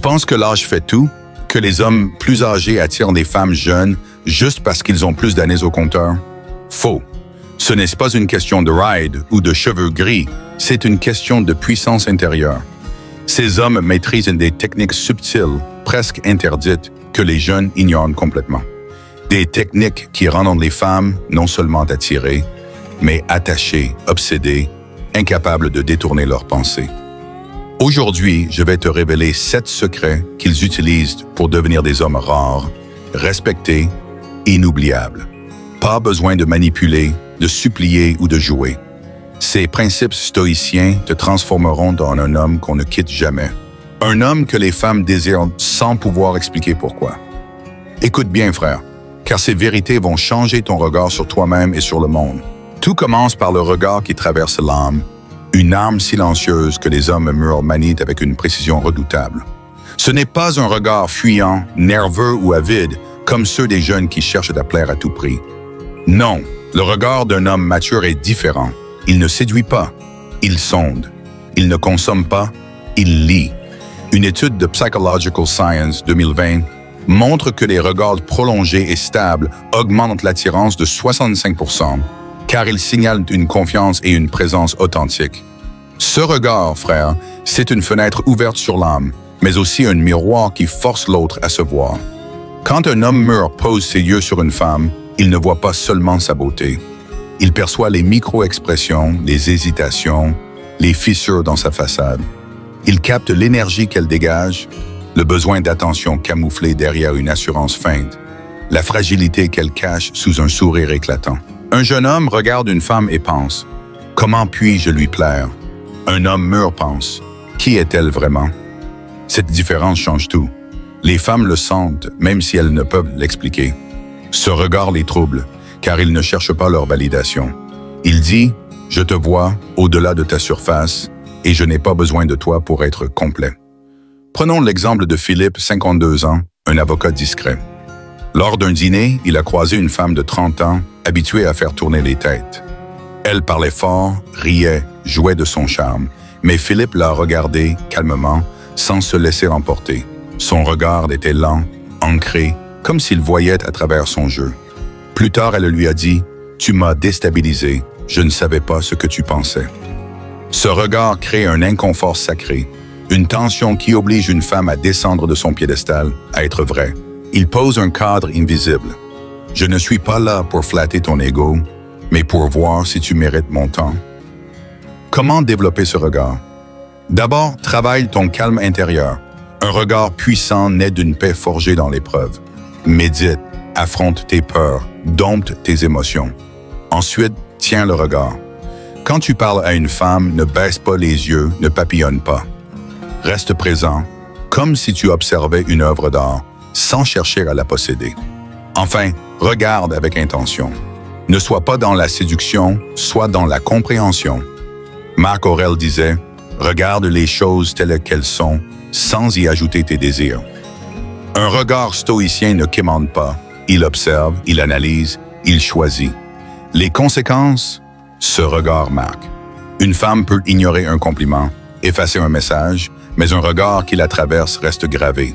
penses que l'âge fait tout? Que les hommes plus âgés attirent des femmes jeunes juste parce qu'ils ont plus d'années au compteur? Faux. Ce n'est pas une question de ride ou de cheveux gris, c'est une question de puissance intérieure. Ces hommes maîtrisent des techniques subtiles, presque interdites, que les jeunes ignorent complètement. Des techniques qui rendent les femmes non seulement attirées, mais attachées, obsédées, incapables de détourner leurs pensées. Aujourd'hui, je vais te révéler 7 secrets qu'ils utilisent pour devenir des hommes rares, respectés, inoubliables. Pas besoin de manipuler, de supplier ou de jouer. Ces principes stoïciens te transformeront dans un homme qu'on ne quitte jamais. Un homme que les femmes désirent sans pouvoir expliquer pourquoi. Écoute bien, frère, car ces vérités vont changer ton regard sur toi-même et sur le monde. Tout commence par le regard qui traverse l'âme, une arme silencieuse que les hommes mûrs manient avec une précision redoutable. Ce n'est pas un regard fuyant, nerveux ou avide, comme ceux des jeunes qui cherchent à plaire à tout prix. Non, le regard d'un homme mature est différent. Il ne séduit pas, il sonde. Il ne consomme pas, il lit. Une étude de Psychological Science 2020 montre que les regards prolongés et stables augmentent l'attirance de 65%, car ils signalent une confiance et une présence authentique. Ce regard, frère, c'est une fenêtre ouverte sur l'âme, mais aussi un miroir qui force l'autre à se voir. Quand un homme mûr pose ses yeux sur une femme, il ne voit pas seulement sa beauté. Il perçoit les micro-expressions, les hésitations, les fissures dans sa façade. Il capte l'énergie qu'elle dégage, le besoin d'attention camouflé derrière une assurance feinte, la fragilité qu'elle cache sous un sourire éclatant. Un jeune homme regarde une femme et pense « Comment puis-je lui plaire ?» Un homme mûr pense « Qui est-elle vraiment ?» Cette différence change tout. Les femmes le sentent, même si elles ne peuvent l'expliquer. Ce regard les trouble, car il ne cherche pas leur validation. Il dit « Je te vois au-delà de ta surface et je n'ai pas besoin de toi pour être complet. » Prenons l'exemple de Philippe, 52 ans, un avocat discret. Lors d'un dîner, il a croisé une femme de 30 ans, habituée à faire tourner les têtes. Elle parlait fort, riait, jouait de son charme, mais Philippe l'a regardée calmement, sans se laisser emporter. Son regard était lent, ancré, comme s'il voyait à travers son jeu. Plus tard, elle lui a dit « Tu m'as déstabilisé, je ne savais pas ce que tu pensais. » Ce regard crée un inconfort sacré, une tension qui oblige une femme à descendre de son piédestal, à être vraie. Il pose un cadre invisible. Je ne suis pas là pour flatter ton ego, mais pour voir si tu mérites mon temps. Comment développer ce regard? D'abord, travaille ton calme intérieur. Un regard puissant naît d'une paix forgée dans l'épreuve. Médite, affronte tes peurs, dompte tes émotions. Ensuite, tiens le regard. Quand tu parles à une femme, ne baisse pas les yeux, ne papillonne pas. Reste présent, comme si tu observais une œuvre d'art, sans chercher à la posséder. Enfin, regarde avec intention. Ne sois pas dans la séduction, sois dans la compréhension. Marc Aurèle disait « Regarde les choses telles qu'elles sont, sans y ajouter tes désirs. » Un regard stoïcien ne quémande pas. Il observe, il analyse, il choisit. Les conséquences, ce regard marque. Une femme peut ignorer un compliment, effacer un message, mais un regard qui la traverse reste gravé.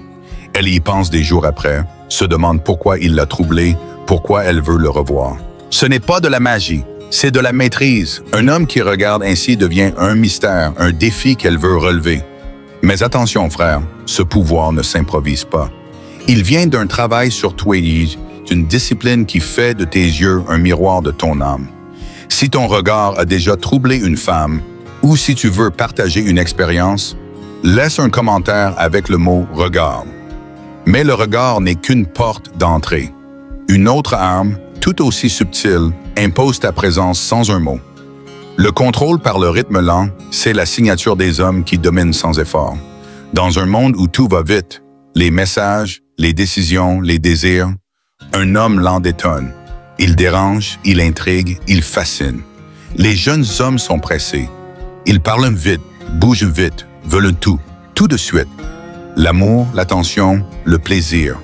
Elle y pense des jours après, se demande pourquoi il l'a troublé, pourquoi elle veut le revoir. Ce n'est pas de la magie, c'est de la maîtrise. Un homme qui regarde ainsi devient un mystère, un défi qu'elle veut relever. Mais attention, frère, ce pouvoir ne s'improvise pas. Il vient d'un travail sur toi, d'une discipline qui fait de tes yeux un miroir de ton âme. Si ton regard a déjà troublé une femme, ou si tu veux partager une expérience, laisse un commentaire avec le mot « regard ». Mais le regard n'est qu'une porte d'entrée. Une autre arme, tout aussi subtile, impose ta présence sans un mot. Le contrôle par le rythme lent, c'est la signature des hommes qui dominent sans effort. Dans un monde où tout va vite, les messages, les décisions, les désirs, un homme lent détonne. Il dérange, il intrigue, il fascine. Les jeunes hommes sont pressés. Ils parlent vite, bougent vite, veulent tout de suite. L'amour, l'attention, le plaisir.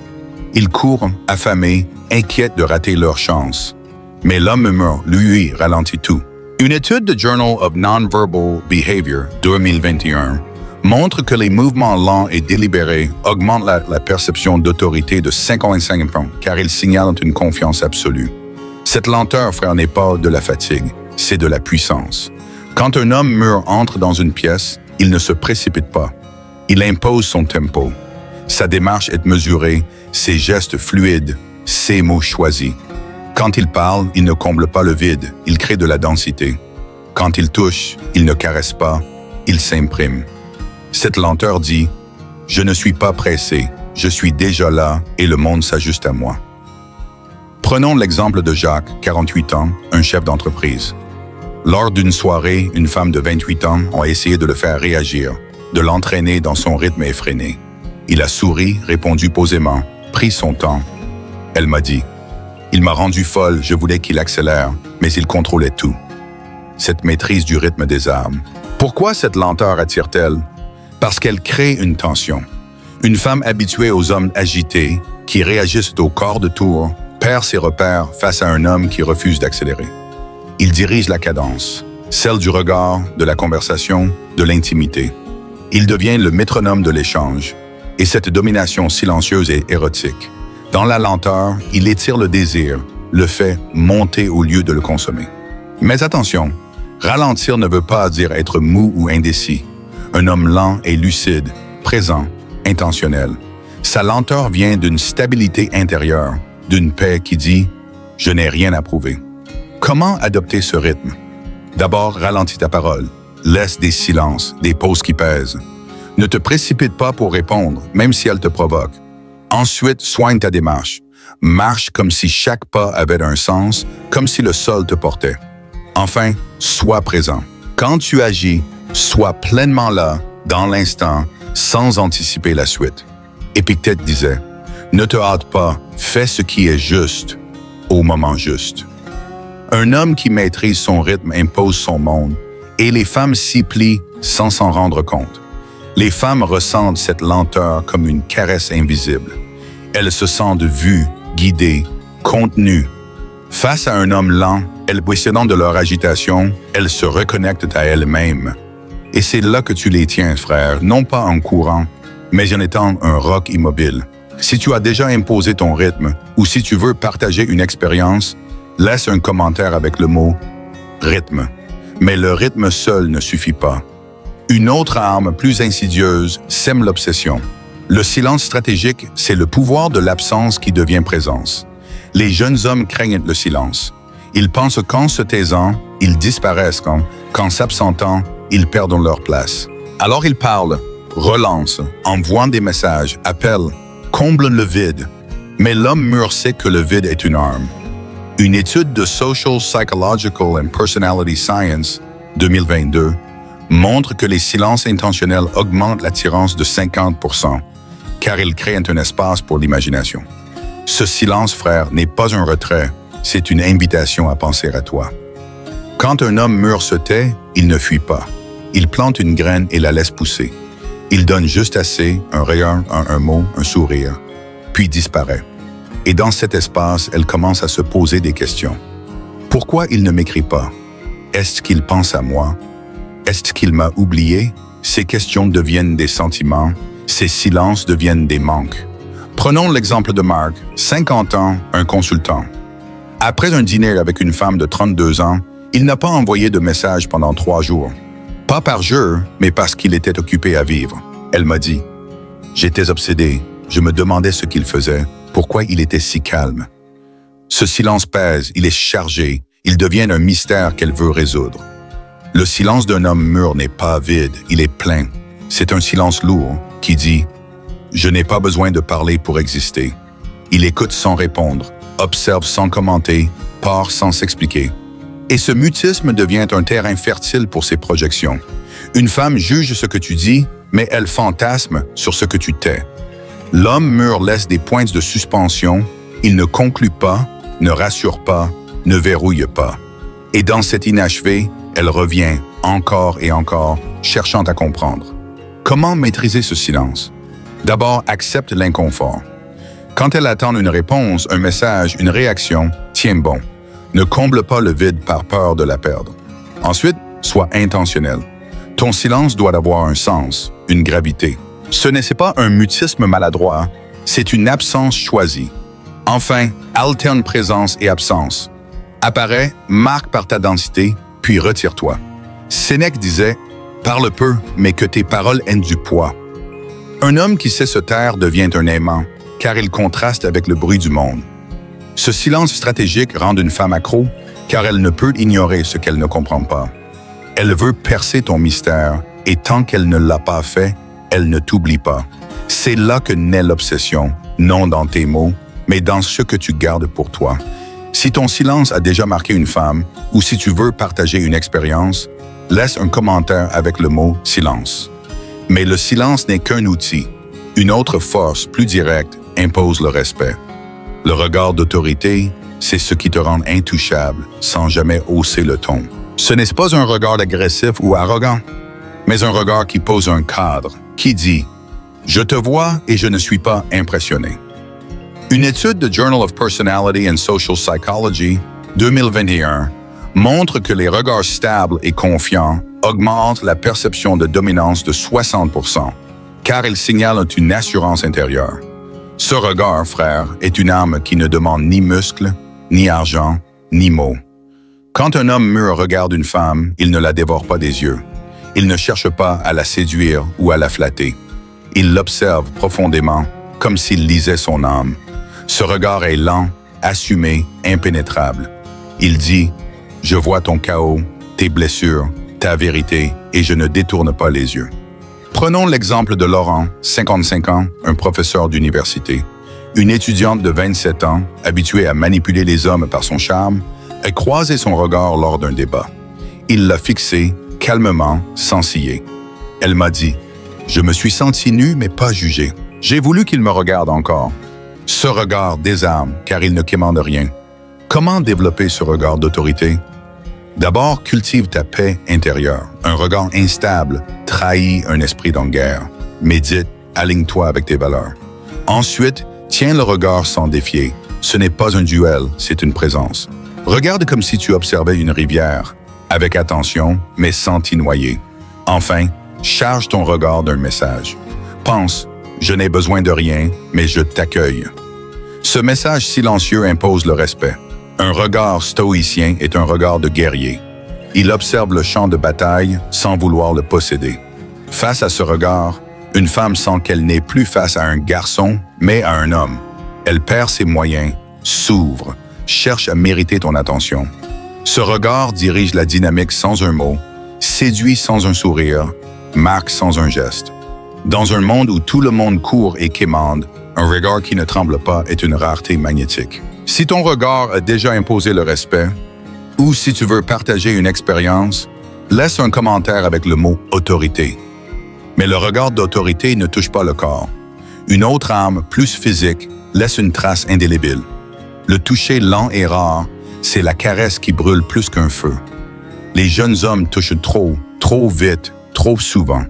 Ils courent, affamés, inquiets de rater leur chance. Mais l'homme mûr, lui, ralentit tout. Une étude de Journal of Nonverbal Behavior 2021 montre que les mouvements lents et délibérés augmentent la perception d'autorité de 55 points, car ils signalent une confiance absolue. Cette lenteur, frère, n'est pas de la fatigue, c'est de la puissance. Quand un homme mûr entre dans une pièce, il ne se précipite pas. Il impose son tempo. Sa démarche est mesurée, ses gestes fluides, ses mots choisis. Quand il parle, il ne comble pas le vide, il crée de la densité. Quand il touche, il ne caresse pas, il s'imprime. Cette lenteur dit « Je ne suis pas pressé, je suis déjà là et le monde s'ajuste à moi ». Prenons l'exemple de Jacques, 48 ans, un chef d'entreprise. Lors d'une soirée, une femme de 28 ans a essayé de le faire réagir, de l'entraîner dans son rythme effréné. Il a souri, répondu posément, pris son temps. Elle m'a dit « Il m'a rendu folle, je voulais qu'il accélère, mais il contrôlait tout. » Cette maîtrise du rythme des armes. Pourquoi cette lenteur attire-t-elle? Parce qu'elle crée une tension. Une femme habituée aux hommes agités, qui réagissent au quart de tour, perd ses repères face à un homme qui refuse d'accélérer. Il dirige la cadence, celle du regard, de la conversation, de l'intimité. Il devient le métronome de l'échange, et cette domination silencieuse est érotique. Dans la lenteur, il étire le désir, le fait monter au lieu de le consommer. Mais attention, ralentir ne veut pas dire être mou ou indécis. Un homme lent est lucide, présent, intentionnel. Sa lenteur vient d'une stabilité intérieure, d'une paix qui dit « Je n'ai rien à prouver ». Comment adopter ce rythme? D'abord, ralentis ta parole. Laisse des silences, des pauses qui pèsent. Ne te précipite pas pour répondre, même si elle te provoque. Ensuite, soigne ta démarche. Marche comme si chaque pas avait un sens, comme si le sol te portait. Enfin, sois présent. Quand tu agis, sois pleinement là, dans l'instant, sans anticiper la suite. Épictète disait « Ne te hâte pas, fais ce qui est juste, au moment juste ». Un homme qui maîtrise son rythme impose son monde, et les femmes s'y plient sans s'en rendre compte. Les femmes ressentent cette lenteur comme une caresse invisible. Elles se sentent vues, guidées, contenues. Face à un homme lent, elles possédant de leur agitation, elles se reconnectent à elles-mêmes. Et c'est là que tu les tiens, frère, non pas en courant, mais en étant un roc immobile. Si tu as déjà imposé ton rythme, ou si tu veux partager une expérience, laisse un commentaire avec le mot « rythme ». Mais le rythme seul ne suffit pas. Une autre arme plus insidieuse sème l'obsession. Le silence stratégique, c'est le pouvoir de l'absence qui devient présence. Les jeunes hommes craignent le silence. Ils pensent qu'en se taisant, ils disparaissent, qu'en s'absentant, ils perdent leur place. Alors ils parlent, relancent, envoient des messages, appellent, comblent le vide. Mais l'homme mûr sait que le vide est une arme. Une étude de Social, Psychological and Personality Science 2022 montre que les silences intentionnels augmentent l'attirance de 50%, car ils créent un espace pour l'imagination. Ce silence, frère, n'est pas un retrait, c'est une invitation à penser à toi. Quand un homme mûr se tait, il ne fuit pas. Il plante une graine et la laisse pousser. Il donne juste assez, un rayon, un mot, un sourire, puis disparaît. Et dans cet espace, elle commence à se poser des questions. Pourquoi il ne m'écrit pas? Est-ce qu'il pense à moi? Est-ce qu'il m'a oublié? Ces questions deviennent des sentiments, ces silences deviennent des manques. Prenons l'exemple de Mark, 50 ans, un consultant. Après un dîner avec une femme de 32 ans, il n'a pas envoyé de message pendant 3 jours. Pas par jeu, mais parce qu'il était occupé à vivre. Elle m'a dit « J'étais obsédé, je me demandais ce qu'il faisait, pourquoi il était si calme. » Ce silence pèse, il est chargé, il devient un mystère qu'elle veut résoudre. Le silence d'un homme mûr n'est pas vide, il est plein. C'est un silence lourd qui dit « Je n'ai pas besoin de parler pour exister ». Il écoute sans répondre, observe sans commenter, part sans s'expliquer. Et ce mutisme devient un terrain fertile pour ses projections. Une femme juge ce que tu dis, mais elle fantasme sur ce que tu tais. L'homme mûr laisse des points de suspension, il ne conclut pas, ne rassure pas, ne verrouille pas. Et dans cet inachevé, elle revient encore et encore, cherchant à comprendre. Comment maîtriser ce silence? D'abord, accepte l'inconfort. Quand elle attend une réponse, un message, une réaction, tiens bon. Ne comble pas le vide par peur de la perdre. Ensuite, sois intentionnel. Ton silence doit avoir un sens, une gravité. Ce n'est pas un mutisme maladroit, c'est une absence choisie. Enfin, alterne présence et absence. Apparaît, marque par ta densité, puis retire-toi. Sénèque disait « Parle peu, mais que tes paroles aient du poids ». Un homme qui sait se taire devient un aimant, car il contraste avec le bruit du monde. Ce silence stratégique rend une femme accro, car elle ne peut ignorer ce qu'elle ne comprend pas. Elle veut percer ton mystère, et tant qu'elle ne l'a pas fait, elle ne t'oublie pas. C'est là que naît l'obsession, non dans tes mots, mais dans ce que tu gardes pour toi. Si ton silence a déjà marqué une femme, ou si tu veux partager une expérience, laisse un commentaire avec le mot « silence ». Mais le silence n'est qu'un outil. Une autre force, plus directe, impose le respect. Le regard d'autorité, c'est ce qui te rend intouchable, sans jamais hausser le ton. Ce n'est pas un regard agressif ou arrogant, mais un regard qui pose un cadre, qui dit « Je te vois et je ne suis pas impressionné ». Une étude de Journal of Personality and Social Psychology 2021 montre que les regards stables et confiants augmentent la perception de dominance de 60%, car ils signalent une assurance intérieure. Ce regard, frère, est une arme qui ne demande ni muscles, ni argent, ni mots. Quand un homme mûr regarde une femme, il ne la dévore pas des yeux. Il ne cherche pas à la séduire ou à la flatter. Il l'observe profondément, comme s'il lisait son âme. Ce regard est lent, assumé, impénétrable. Il dit « Je vois ton chaos, tes blessures, ta vérité, et je ne détourne pas les yeux. » Prenons l'exemple de Laurent, 55 ans, un professeur d'université. Une étudiante de 27 ans, habituée à manipuler les hommes par son charme, a croisé son regard lors d'un débat. Il l'a fixé, calmement, sans ciller. Elle m'a dit « Je me suis senti nu, mais pas jugé. J'ai voulu qu'il me regarde encore. » Ce regard désarme, car il ne quémande rien. Comment développer ce regard d'autorité? D'abord, cultive ta paix intérieure. Un regard instable trahit un esprit en guerre. Médite, aligne-toi avec tes valeurs. Ensuite, tiens le regard sans défier. Ce n'est pas un duel, c'est une présence. Regarde comme si tu observais une rivière, avec attention, mais sans t'y noyer. Enfin, charge ton regard d'un message. Pense, je n'ai besoin de rien, mais je t'accueille. Ce message silencieux impose le respect. Un regard stoïcien est un regard de guerrier. Il observe le champ de bataille sans vouloir le posséder. Face à ce regard, une femme sent qu'elle n'est plus face à un garçon, mais à un homme. Elle perd ses moyens, s'ouvre, cherche à mériter ton attention. Ce regard dirige la dynamique sans un mot, séduit sans un sourire, marque sans un geste. Dans un monde où tout le monde court et quémande, un regard qui ne tremble pas est une rareté magnétique. Si ton regard a déjà imposé le respect, ou si tu veux partager une expérience, laisse un commentaire avec le mot « autorité ». Mais le regard d'autorité ne touche pas le corps. Une autre arme, plus physique, laisse une trace indélébile. Le toucher lent et rare, c'est la caresse qui brûle plus qu'un feu. Les jeunes hommes touchent trop vite, trop souvent.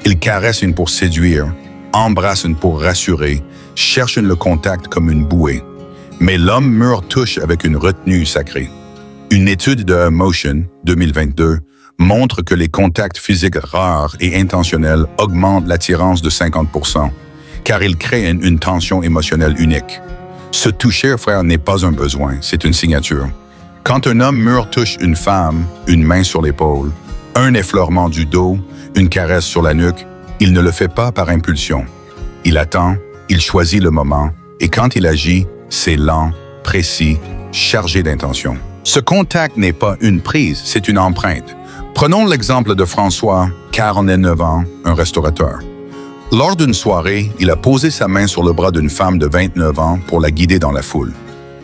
Ils caressent une pour séduire, embrassent une pour rassurer, cherchent le contact comme une bouée. Mais l'homme mûr touche avec une retenue sacrée. Une étude de Emotion 2022 montre que les contacts physiques rares et intentionnels augmentent l'attirance de 50%, car ils créent une tension émotionnelle unique. Ce toucher, frère, n'est pas un besoin, c'est une signature. Quand un homme mûr touche une femme, une main sur l'épaule, un effleurement du dos, une caresse sur la nuque, il ne le fait pas par impulsion. Il attend, il choisit le moment, et quand il agit, c'est lent, précis, chargé d'intention. Ce contact n'est pas une prise, c'est une empreinte. Prenons l'exemple de François, 49 ans, un restaurateur. Lors d'une soirée, il a posé sa main sur le bras d'une femme de 29 ans pour la guider dans la foule.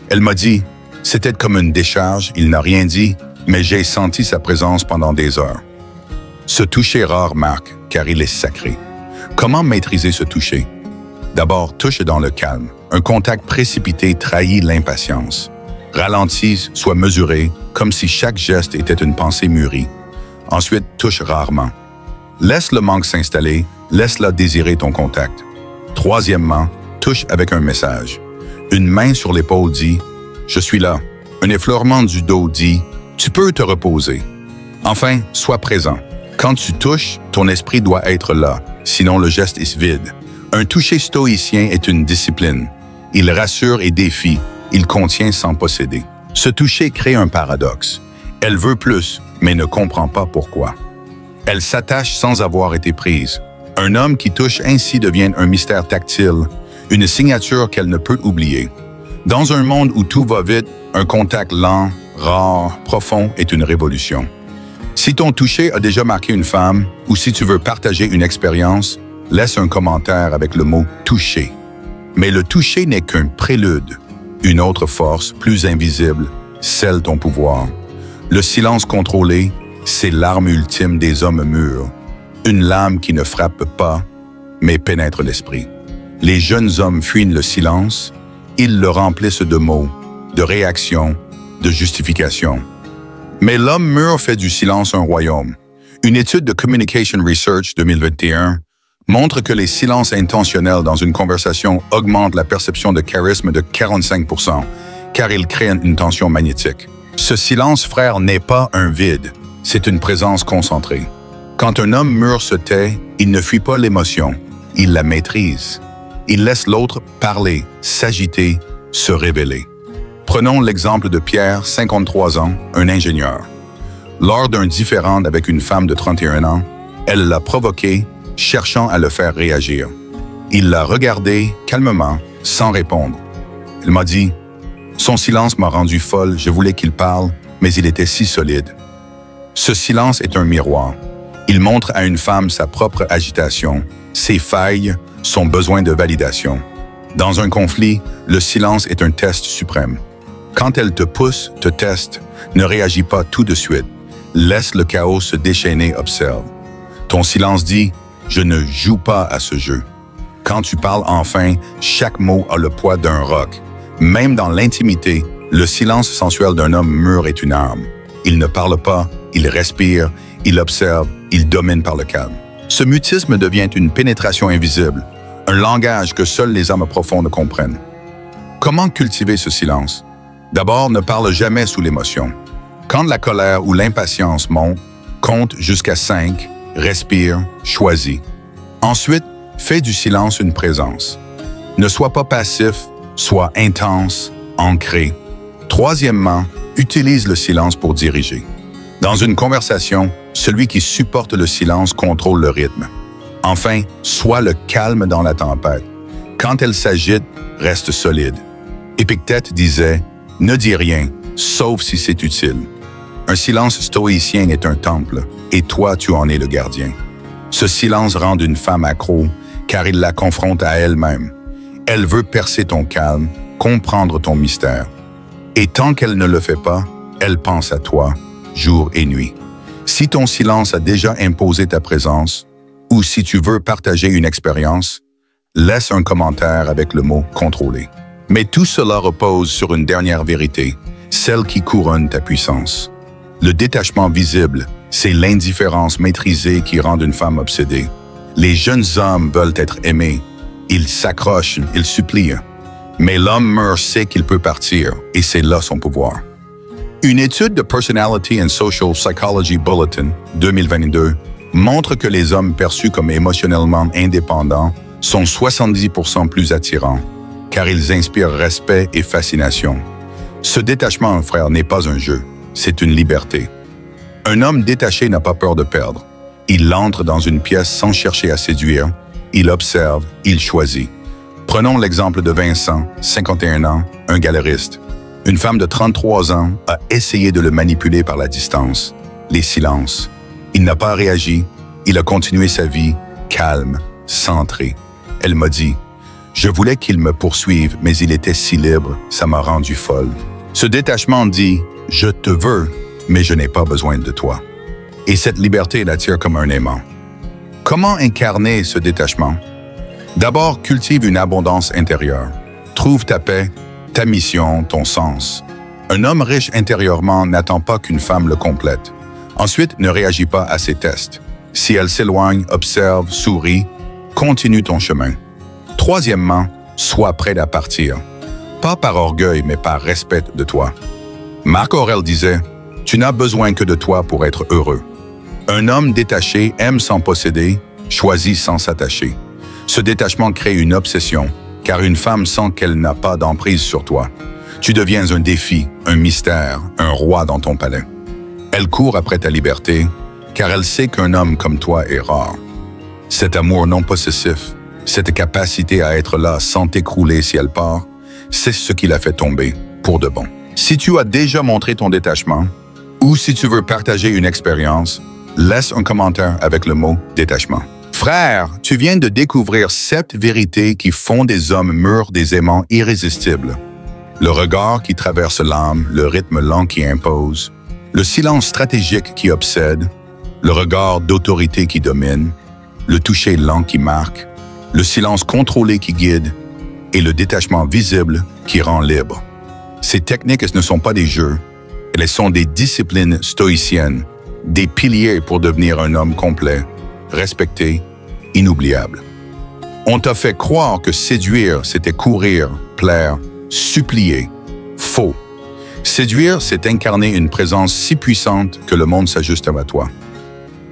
Elle m'a dit, c'était comme une décharge, il n'a rien dit, mais j'ai senti sa présence pendant des heures. Ce toucher rare marque, car il est sacré. Comment maîtriser ce toucher? D'abord, touche dans le calme. Un contact précipité trahit l'impatience. Ralentis, sois mesuré, comme si chaque geste était une pensée mûrie. Ensuite, touche rarement. Laisse le manque s'installer, laisse-la désirer ton contact. Troisièmement, touche avec un message. Une main sur l'épaule dit « Je suis là ». Un effleurement du dos dit « Tu peux te reposer ». Enfin, sois présent. Quand tu touches, ton esprit doit être là, sinon le geste est vide. Un toucher stoïcien est une discipline. Il rassure et défie, il contient sans posséder. Ce toucher crée un paradoxe. Elle veut plus, mais ne comprend pas pourquoi. Elle s'attache sans avoir été prise. Un homme qui touche ainsi devient un mystère tactile, une signature qu'elle ne peut oublier. Dans un monde où tout va vite, un contact lent, rare, profond est une révolution. Si ton toucher a déjà marqué une femme, ou si tu veux partager une expérience, laisse un commentaire avec le mot « toucher ». Mais le toucher n'est qu'un prélude, une autre force plus invisible, scelle ton pouvoir. Le silence contrôlé, c'est l'arme ultime des hommes mûrs, une lame qui ne frappe pas, mais pénètre l'esprit. Les jeunes hommes fuient le silence, ils le remplissent de mots, de réactions, de justifications. Mais l'homme mûr fait du silence un royaume. Une étude de Communication Research 2021 montre que les silences intentionnels dans une conversation augmentent la perception de charisme de 45%, car ils créent une tension magnétique. Ce silence, frère, n'est pas un vide, c'est une présence concentrée. Quand un homme mûr se tait, il ne fuit pas l'émotion, il la maîtrise. Il laisse l'autre parler, s'agiter, se révéler. Prenons l'exemple de Pierre, 53 ans, un ingénieur. Lors d'un différend avec une femme de 31 ans, elle l'a provoqué, cherchant à le faire réagir. Il l'a regardé calmement, sans répondre. Elle m'a dit « Son silence m'a rendu folle, je voulais qu'il parle, mais il était si solide. » Ce silence est un miroir. Il montre à une femme sa propre agitation, ses failles, son besoin de validation. Dans un conflit, le silence est un test suprême. Quand elle te pousse, te teste, ne réagis pas tout de suite. Laisse le chaos se déchaîner, observe. Ton silence dit « Je ne joue pas à ce jeu ». Quand tu parles enfin, chaque mot a le poids d'un roc. Même dans l'intimité, le silence sensuel d'un homme mûr est une arme. Il ne parle pas, il respire, il observe, il domine par le calme. Ce mutisme devient une pénétration invisible, un langage que seuls les âmes profondes comprennent. Comment cultiver ce silence? D'abord, ne parle jamais sous l'émotion. Quand la colère ou l'impatience montent, compte jusqu'à 5, respire, choisis. Ensuite, fais du silence une présence. Ne sois pas passif, sois intense, ancré. Troisièmement, utilise le silence pour diriger. Dans une conversation, celui qui supporte le silence contrôle le rythme. Enfin, sois le calme dans la tempête. Quand elle s'agite, reste solide. Épictète disait « Ne dis rien, sauf si c'est utile ». Un silence stoïcien est un temple, et toi, tu en es le gardien. Ce silence rend une femme accro, car il la confronte à elle-même. Elle veut percer ton calme, comprendre ton mystère. Et tant qu'elle ne le fait pas, elle pense à toi, jour et nuit. Si ton silence a déjà imposé ta présence, ou si tu veux partager une expérience, laisse un commentaire avec le mot « contrôler ». Mais tout cela repose sur une dernière vérité, celle qui couronne ta puissance. Le détachement visible, c'est l'indifférence maîtrisée qui rend une femme obsédée. Les jeunes hommes veulent être aimés. Ils s'accrochent, ils supplient. Mais l'homme mûr sait qu'il peut partir, et c'est là son pouvoir. Une étude de Personality and Social Psychology Bulletin 2022 montre que les hommes perçus comme émotionnellement indépendants sont 70% plus attirants, car ils inspirent respect et fascination. Ce détachement, frère, n'est pas un jeu, c'est une liberté. Un homme détaché n'a pas peur de perdre. Il entre dans une pièce sans chercher à séduire, il observe, il choisit. Prenons l'exemple de Vincent, 51 ans, un galeriste. Une femme de 33 ans a essayé de le manipuler par la distance, les silences. Il n'a pas réagi, il a continué sa vie, calme, centré. Elle m'a dit « Je voulais qu'il me poursuive, mais il était si libre, ça m'a rendu folle. » Ce détachement dit « Je te veux, mais je n'ai pas besoin de toi. » Et cette liberté l'attire comme un aimant. Comment incarner ce détachement? D'abord, cultive une abondance intérieure. Trouve ta paix, ta mission, ton sens. Un homme riche intérieurement n'attend pas qu'une femme le complète. Ensuite, ne réagis pas à ses tests. Si elle s'éloigne, observe, sourit, continue ton chemin. Troisièmement, sois prêt à partir. Pas par orgueil, mais par respect de toi. Marc Aurèle disait « Tu n'as besoin que de toi pour être heureux. » Un homme détaché aime sans posséder, choisit sans s'attacher. Ce détachement crée une obsession, car une femme sent qu'elle n'a pas d'emprise sur toi. Tu deviens un défi, un mystère, un roi dans ton palais. Elle court après ta liberté, car elle sait qu'un homme comme toi est rare. Cet amour non possessif, cette capacité à être là sans t'écrouler si elle part, c'est ce qui la fait tomber, pour de bon. Si tu as déjà montré ton détachement, ou si tu veux partager une expérience, laisse un commentaire avec le mot « détachement ». Frère, tu viens de découvrir 7 vérités qui font des hommes mûrs des aimants irrésistibles. Le regard qui traverse l'âme, le rythme lent qui impose, le silence stratégique qui obsède, le regard d'autorité qui domine, le toucher lent qui marque, le silence contrôlé qui guide et le détachement visible qui rend libre. Ces techniques ne sont pas des jeux, elles sont des disciplines stoïciennes, des piliers pour devenir un homme complet, respecté, inoubliable. On t'a fait croire que séduire, c'était courir, plaire, supplier. Faux. Séduire, c'est incarner une présence si puissante que le monde s'ajuste à toi.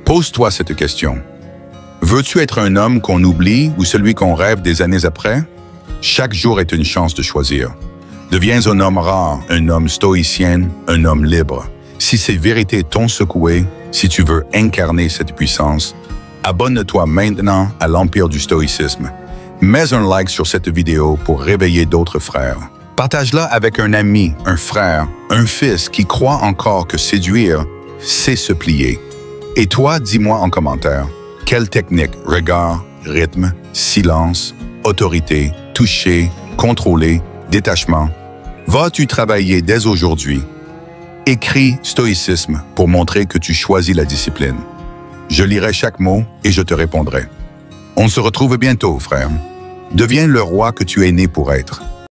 Pose-toi cette question. Veux-tu être un homme qu'on oublie ou celui qu'on rêve des années après? Chaque jour est une chance de choisir. Deviens un homme rare, un homme stoïcien, un homme libre. Si ces vérités t'ont secoué, si tu veux incarner cette puissance, abonne-toi maintenant à l'Empire du Stoïcisme. Mets un like sur cette vidéo pour réveiller d'autres frères. Partage-la avec un ami, un frère, un fils qui croit encore que séduire, c'est se plier. Et toi, dis-moi en commentaire, quelle technique, regard, rythme, silence, autorité, toucher, contrôler, détachement, vas-tu travailler dès aujourd'hui? Écris stoïcisme pour montrer que tu choisis la discipline. Je lirai chaque mot et je te répondrai. On se retrouve bientôt, frère. Deviens le roi que tu es né pour être.